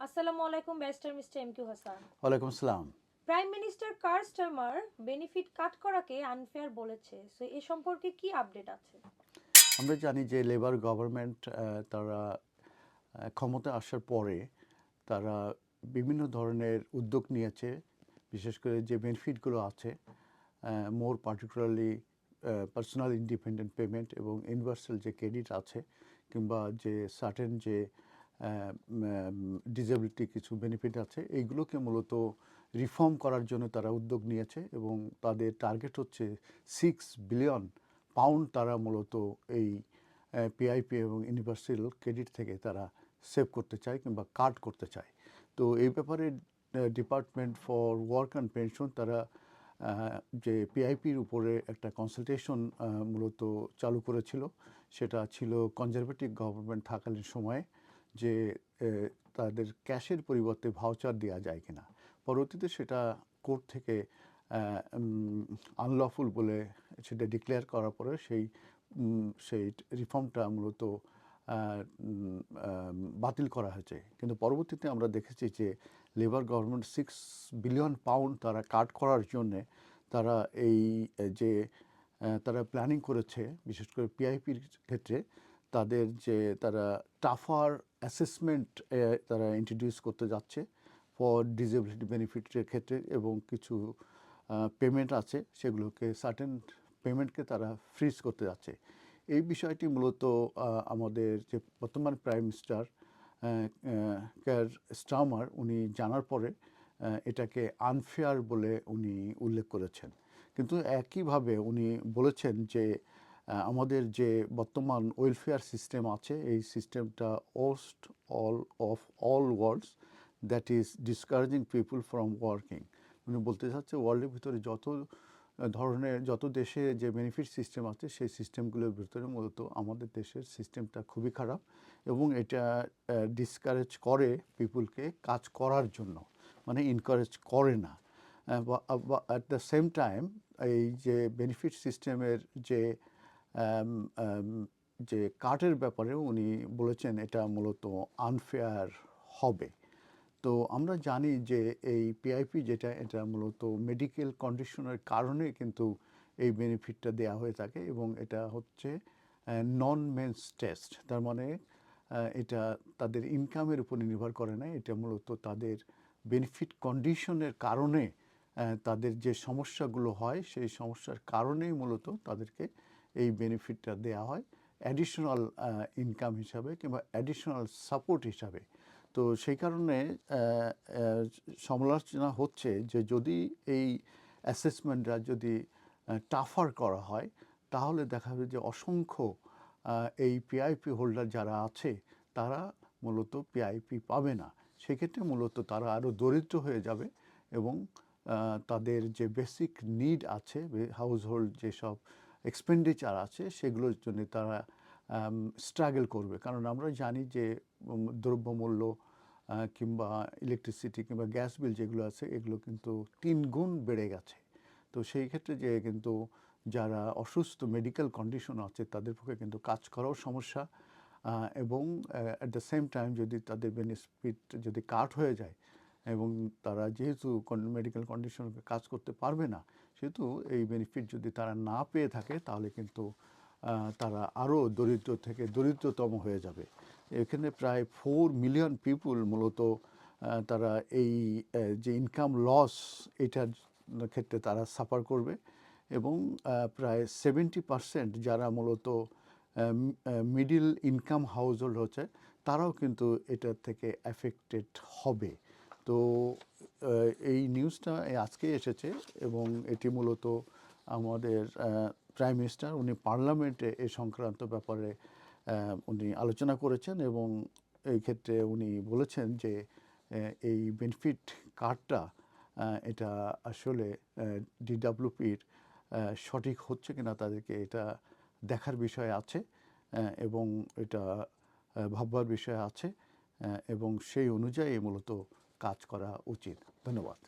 আসসালামু আলাইকুম barrister mister M Q Hasan. ওয়ালাইকুম আসসালাম। Prime minister Keir Starmer benefit cut করাকে আনফেয়ার বলেছে, সো এ সম্পর্কে কি আপডেট আছে? আমরা জানি যে লেবার গভর্নমেন্ট তারা ক্ষমতায় আসার পরে তারা বিভিন্ন ধরনের উদ্যোগ নিয়েছে, বিশেষ করে যে বেনিফিটগুলো আছে, মোর পার্টিকুলারলি পার্সোনাল ইন্ডিপেন্ডেন্ট পেমেন্ট এবং ইউনিভার্সাল যে ক্রেডিট আছে, কিংবা যে সার্টেন যে ডিসেবিলিটি কিছু বেনিফিট আছে, এইগুলোকে মূলত রিফর্ম করার জন্য তারা উদ্যোগ নিয়েছে এবং তাদের টার্গেট হচ্ছে £6 বিলিয়ন তারা মূলত এই পিআইপি এবং ইউনিভার্সাল ক্রেডিট থেকে তারা সেভ করতে চায় কিংবা কাট করতে চায়। তো এই ব্যাপারে department for work and pension তারা যে পিআইপির উপরে একটা কনসালটেশন মূলত চালু করেছিল। সেটা ছিল কনজারভেটিভ গভর্নমেন্ট থাকালীন সময়ে, যে তাদের ক্যাশের পরিবর্তে ভাউচার দেওয়া যায় কিনা। পরবর্তীতে সেটা কোর্ট থেকে আনলফুল বলে সেটা ডিক্লেয়ার করার পরে সেই রিফর্মটা মূলত বাতিল করা হয়েছে। কিন্তু পরবর্তীতে আমরা দেখেছি যে লেবার গভর্নমেন্ট £6 বিলিয়ন তারা কাট করার জন্যে তারা এই যে তারা প্ল্যানিং করেছে, বিশেষ করে পিআইপির ক্ষেত্রে তাদের যে তারা টাফার অ্যাসেসমেন্ট তারা ইন্ট্রোডিউস করতে যাচ্ছে ফর ডিসেবিলিটি বেনিফিটের ক্ষেত্রে, এবং কিছু পেমেন্ট আছে সেগুলোকে সার্টেন পেমেন্টকে তারা ফ্রিজ করতে যাচ্ছে। এই বিষয়টি মূলত আমাদের যে বর্তমান প্রাইম মিনিস্টার কেয়ার স্টারমার উনি জানার পরে এটাকে আনফেয়ার বলে উনি উল্লেখ করেছেন। কিন্তু একইভাবে উনি বলেছেন যে আমাদের যে বর্তমান ওয়েলফেয়ার সিস্টেম আছে, এই সিস্টেমটা worst all worlds, that is discouraging people from working. উনি বলতে চাচ্ছে ওয়ার্ল্ডের ভিতরে যত দেশে যে বেনিফিট সিস্টেম আছে সেই সিস্টেমগুলোর ভিতরে মূলত আমাদের দেশের সিস্টেমটা খুবই খারাপ, এবং এটা ডিসকারেজ করে পিপুলকে কাজ করার জন্য, মানে এনকারেজ করে না। অ্যাট দ্য সেম টাইম এই যে বেনিফিট সিস্টেমের যে যে কাটের ব্যাপারে উনি বলেছেন এটা মূলত আনফেয়ার হবে। তো আমরা জানি যে এই পিআইপি যেটা, এটা মূলত মেডিকেল কন্ডিশনের কারণে কিন্তু এই বেনিফিটটা দেওয়া হয়ে থাকে, এবং এটা হচ্ছে নন মেন্স টেস্ট। তার মানে এটা তাদের ইনকামের উপর নির্ভর করে না, এটা মূলত তাদের বেনিফিট কন্ডিশনের কারণে তাদের যে সমস্যাগুলো হয় সেই সমস্যার কারণেই মূলত তাদেরকে এই বেনিফিটটা দেওয়া হয় অ্যাডিশনাল ইনকাম হিসাবে কিংবা অ্যাডিশনাল সাপোর্ট হিসাবে। তো সেই কারণে সমালোচনা হচ্ছে যে যদি এই অ্যাসেসমেন্টটা যদি টাফার করা হয়, তাহলে দেখা যাবে যে অসংখ্য এই পিআইপি হোল্ডার যারা আছে তারা মূলত পিআইপি পাবে না। সেক্ষেত্রে মূলত তারা আরও দরিদ্র হয়ে যাবে, এবং তাদের যে বেসিক নিড আছে, হাউস হোল্ড যেসব এক্সপেন্ডিচার আছে সেগুলোর জন্য তারা স্ট্রাগল করবে। কারণ আমরা জানি যে দ্রব্যমূল্য কিংবা ইলেকট্রিসিটি কিংবা গ্যাস বিল যেগুলো আছে এগুলো কিন্তু 3 গুণ বেড়ে গেছে। তো সেই ক্ষেত্রে যে কিন্তু যারা অসুস্থ মেডিকেল কন্ডিশন আছে তাদের পক্ষে কিন্তু কাজ করাও সমস্যা, এবং অ্যাট দ্য সেম টাইম যদি তাদের বেনিফিট যদি কাট হয়ে যায় এবং তারা যেহেতু মেডিকেল কন্ডিশনে কাজ করতে পারবে না, সেহেতু এই বেনিফিট যদি তারা না পেয়ে থাকে তাহলে কিন্তু তারা আরও দরিদ্র থেকে দরিদ্রতম হয়ে যাবে। এখানে প্রায় 4 মিলিয়ন পিপুল মূলত তারা এই যে ইনকাম লস এটার ক্ষেত্রে তারা সাফার করবে, এবং প্রায় 70% যারা মূলত মিডিল ইনকাম হাউস হোল্ড হচ্ছে তারাও কিন্তু এটার থেকে অ্যাফেক্টেড হবে। তো এই নিউজটা আজকে এসেছে, এবং এটি মূলত আমাদের প্রাইম মিনিস্টার উনি পার্লামেন্টে এ সংক্রান্ত ব্যাপারে উনি আলোচনা করেছেন, এবং এই ক্ষেত্রে উনি বলেছেন যে এই বেনিফিট কার্ডটা এটা আসলে ডিডাব্লিউপির সঠিক হচ্ছে কিনা তাদেরকে এটা দেখার বিষয় আছে, এবং এটা ভাববার বিষয় আছে, এবং সেই অনুযায়ী মূলত কাজ করা উচিত। ধন্যবাদ।